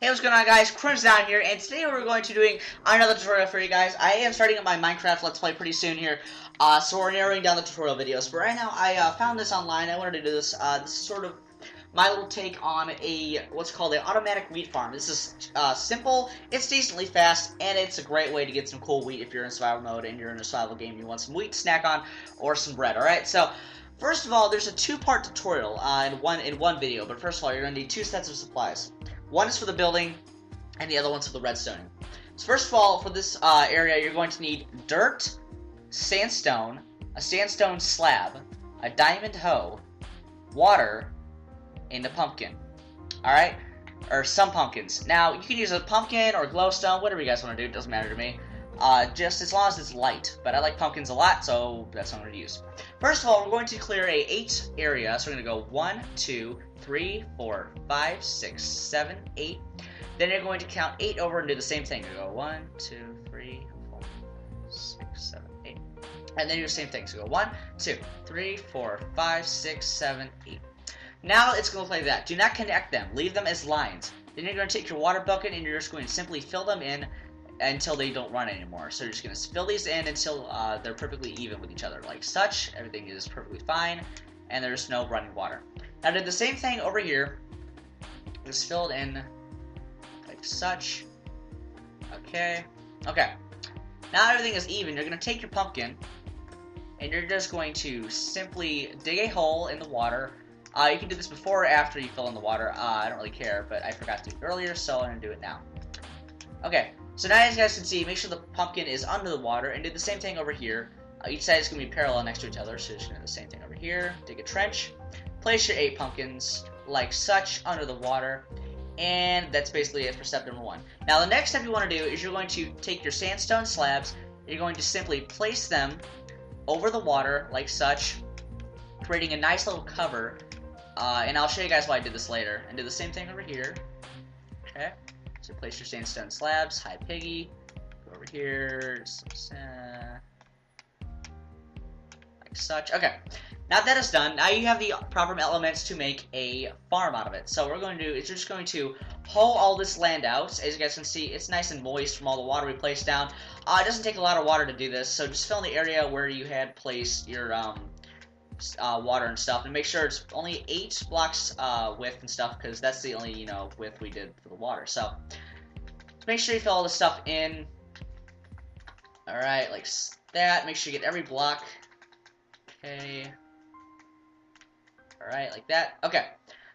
Hey, what's going on, guys? Crim's down here, and today we're going to be doing another tutorial for you guys. I am starting up my Minecraft Let's Play pretty soon here, so we're narrowing down the tutorial videos. But right now, I found this online. I wanted to do this. This is sort of my little take on what's called an Automatic Wheatfarm. This is simple, it's decently fast, and it's a great way to get some cool wheat if you're in survival mode and you're in a survival game and you want some wheat to snack on or some bread. Alright, so first of all, there's a two-part tutorial in one video. But first of all, you're going to need two sets of supplies. One is for the building, and the other one's for the redstone. So first of all, for this area, you're going to need dirt, sandstone, a sandstone slab, a diamond hoe, water, and a pumpkin. Alright? Or some pumpkins. Now, you can use a pumpkin or glowstone, whatever you guys want to do, it doesn't matter to me. Just as long as it's light. But I like pumpkins a lot, so that's what I'm going to use. First of all, we're going to clear a 8 area, so we're going to go 1, 2, 3, 4, 5, 6, 7, 8. Then you're going to count 8 over and do the same thing. You go 1, 2, 3, 4, 6, 7, 8. And then do the same thing. So go 1, 2, 3, 4, 5, 6, 7, 8. Now it's going to look like that. Do not connect them. Leave them as lines. Then you're going to take your water bucket and you're just going to simply fill them in until they don't run anymore. So you're just going to fill these in until they're perfectly even with each other. Like such. Everything is perfectly fine. And there's no running water. Now do the same thing over here. Just fill it in like such. Okay. Okay. Now everything is even. You're going to take your pumpkin and you're just going to simply dig a hole in the water. You can do this before or after you fill in the water. I don't really care, but I forgot to do it earlier, so I'm going to do it now. Okay, so now as you guys can see, make sure the pumpkin is under the water, and do the same thing over here. Each side is going to be parallel next to each other, so you're just going to do the same thing over here. Dig a trench, place your 8 pumpkins, like such, under the water, and that's basically it for step number 1. Now the next step you want to do is you're going to take your sandstone slabs, and you're going to simply place them over the water, like such, creating a nice little cover. And I'll show you guys why I did this later. And do the same thing over here. Okay. So place your sandstone slabs. Hi, piggy. Go over here. Like such. Okay. Now that is done, now you have the proper elements to make a farm out of it. So what we're going to do is you're just going to hoe all this land out. As you guys can see, it's nice and moist from all the water we placed down. It doesn't take a lot of water to do this, so just fill in the area where you had placed your water and stuff, and make sure it's only 8 blocks width and stuff, because that's the only width we did for the water. So make sure you fill all the stuff in. Alright, like that. Make sure you get every block. Okay. Alright, like that. Okay.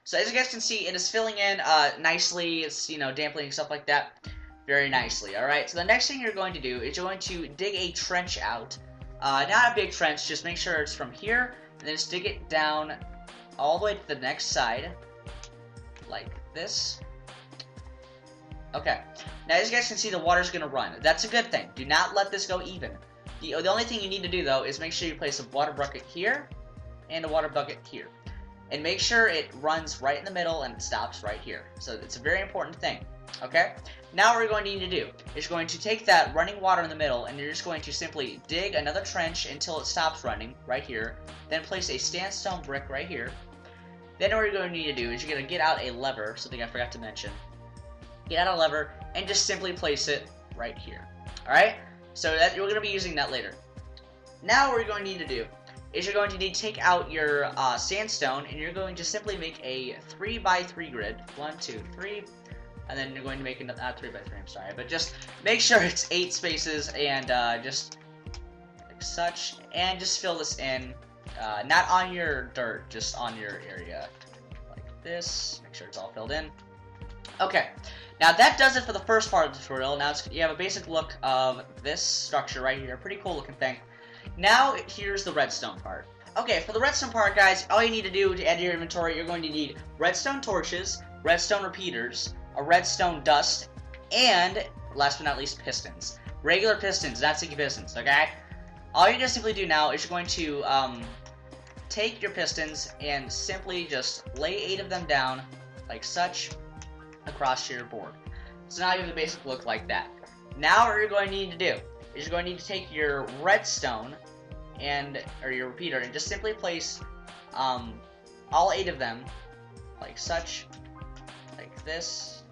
So as you guys can see, it is filling in nicely. It's dampening stuff like that very nicely. Alright, so the next thing you're going to do is you're going to dig a trench out. Not a big trench, just make sure it's from here, and then just dig it down all the way to the next side, like this. Okay, now as you guys can see, the water's going to run. That's a good thing. Do not let this go even. The only thing you need to do, though, is make sure you place a water bucket here, and a water bucket here. And make sure it runs right in the middle, and it stops right here. So it's a very important thing. Okay? Now what we're going to need to do is you're going to take that running water in the middle, and you're just going to simply dig another trench until it stops running, right here. Then place a sandstone brick right here. Then what you're going to need to do is you're going to get out a lever, something I forgot to mention. Get out a lever, and just simply place it right here. Alright? So that we're going to be using that later. Now what you're going to need to do is you're going to need to take out your sandstone, and you're going to simply make a 3x3 grid. 1, 2, 3. And then you're going to make another 3x3, I'm sorry, but just make sure it's 8 spaces, and just like such, and just fill this in, not on your dirt, just on your area, like this. Make sure it's all filled in. Okay, now that does it for the first part of the tutorial. Now you have a basic look of this structure right here, pretty cool looking thing. Now here's the redstone part. Okay, for the redstone part, guys, all you need to do to add to your inventory, you're going to need redstone torches, redstone repeaters, a redstone dust, and last but not least, pistons. Regular pistons, not sticky pistons, okay? All you're going to simply do now is you're going to take your pistons and simply just lay 8 of them down, like such, across your board. So now you have the basic look like that. Now what you're going to need to do is you're going to need to take your redstone or your repeater, and just simply place all 8 of them, like such, like this,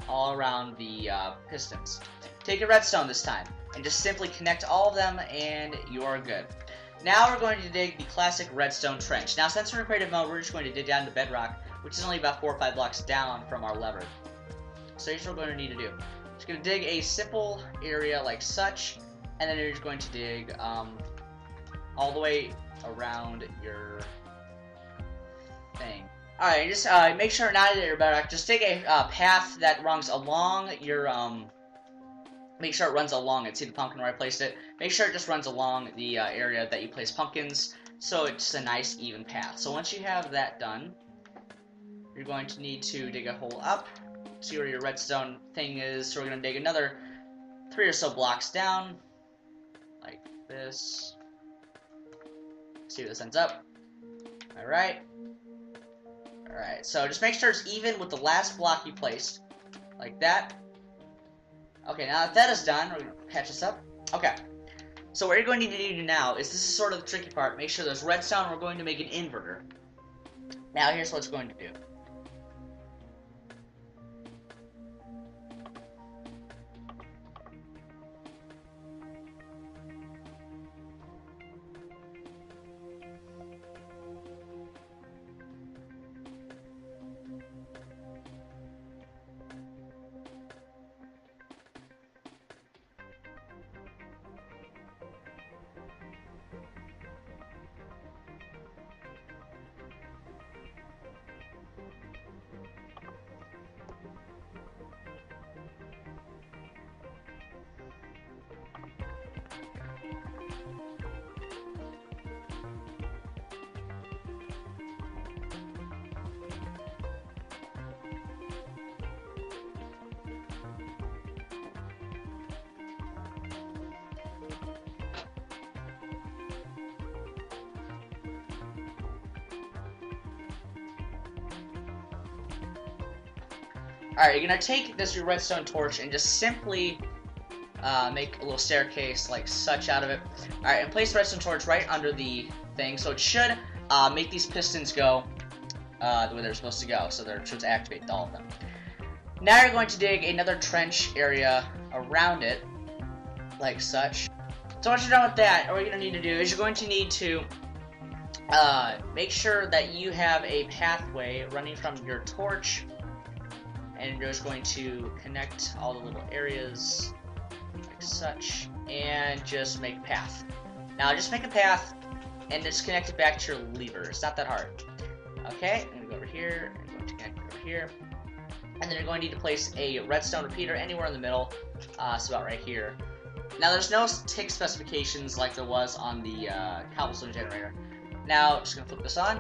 all around the pistons. Take a redstone this time, and just simply connect all of them, and you are good. Now we're going to dig the classic redstone trench. Now, since we're in creative mode, we're just going to dig down to bedrock, which is only about 4 or 5 blocks down from our lever. So here's what we're going to need to do. Just going to dig a simple area like such, and then you're just going to dig all the way around your thing. Alright, just make sure not at your bedrock. Just take a path that runs along your make sure it runs along it. See the pumpkin where I placed it? Make sure it just runs along the area that you place pumpkins, so it's a nice even path. So once you have that done, you're going to need to dig a hole up. See where your redstone thing is. So we're going to dig another 3 or so blocks down, like this. See where this ends up. Alright. Alright, so just make sure it's even with the last block you placed, like that. Okay, now that that is done, we're going to patch this up. Okay, so what you're going to need to do now is, this is sort of the tricky part, make sure there's redstone, we're going to make an inverter. Now here's what it's going to do. Alright, you're going to take this your redstone torch and just simply make a little staircase like such out of it. Alright, and place the redstone torch right under the thing, so it should make these pistons go the way they're supposed to go, so they're supposed to activate all of them. Now you're going to dig another trench area around it, like such. So once you're done with that, what you're going to need to do is you're going to need to make sure that you have a pathway running from your torch, and you're just going to connect all the little areas like such, and just make a path. Now just make a path and just connect it back to your lever. It's not that hard. Okay, I'm going to go over here, I'm going to connect it over here, and then you're going to need to place a redstone repeater anywhere in the middle, so about right here. Now there's no tick specifications like there was on the cobblestone generator. Now just going to flip this on,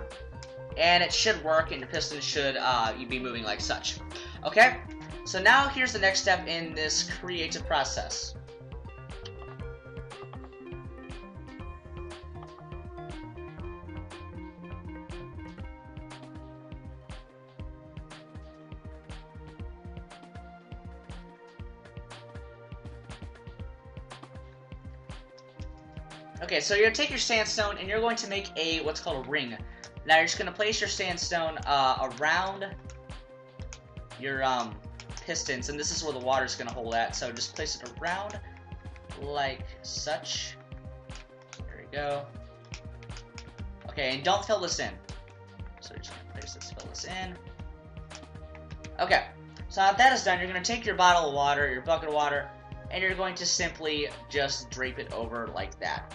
and it should work, and your piston should be moving like such. Okay, so now here's the next step in this creative process. Okay, so you're going to take your sandstone and you're going to make what's called a ring. Now you're just going to place your sandstone around your pistons, and this is where the water's going to hold at, so just place it around like such. There we go. Okay, and don't fill this in. So you're just going to place this, fill this in. Okay, so now that is done, you're going to take your bottle of water, your bucket of water, and you're going to simply just drape it over like that.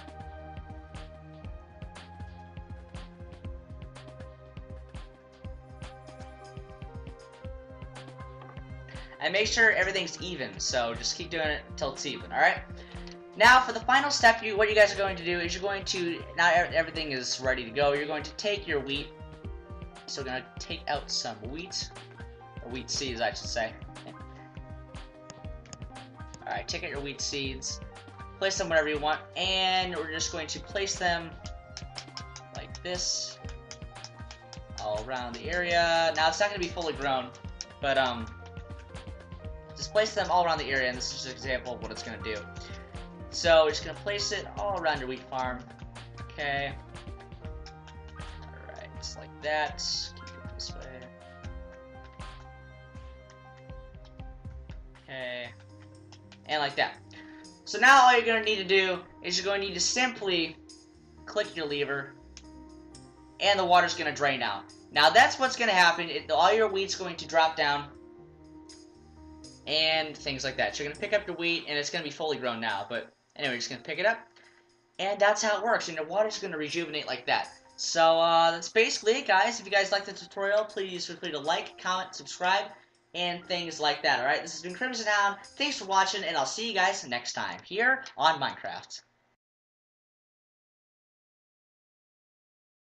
And make sure everything's even, so just keep doing it until it's even, alright? Now, for the final step, what you guys are going to do is you're going to, now everything is ready to go, you're going to take your wheat. So we're going to take out some wheat, or wheat seeds, I should say. Alright, take out your wheat seeds, place them wherever you want, and we're just going to place them like this, all around the area. Now, it's not going to be fully grown, but, just place them all around the area, and this is just an example of what it's going to do. So we're just going to place it all around your wheat farm. Okay. Alright, just like that. Keep it this way. Okay. And like that. So now all you're going to need to do is you're going to need to simply click your lever, and the water's going to drain out. Now that's what's going to happen. All your wheat's going to drop down, and things like that. So you're going to pick up your wheat, and it's going to be fully grown now. But anyway, you're just going to pick it up, and that's how it works. And the water's going to rejuvenate like that. So that's basically it, guys. If you guys liked the tutorial, please feel free to like, comment, subscribe, and things like that. Alright, this has been Crimson Hound. Thanks for watching, and I'll see you guys next time here on Minecraft.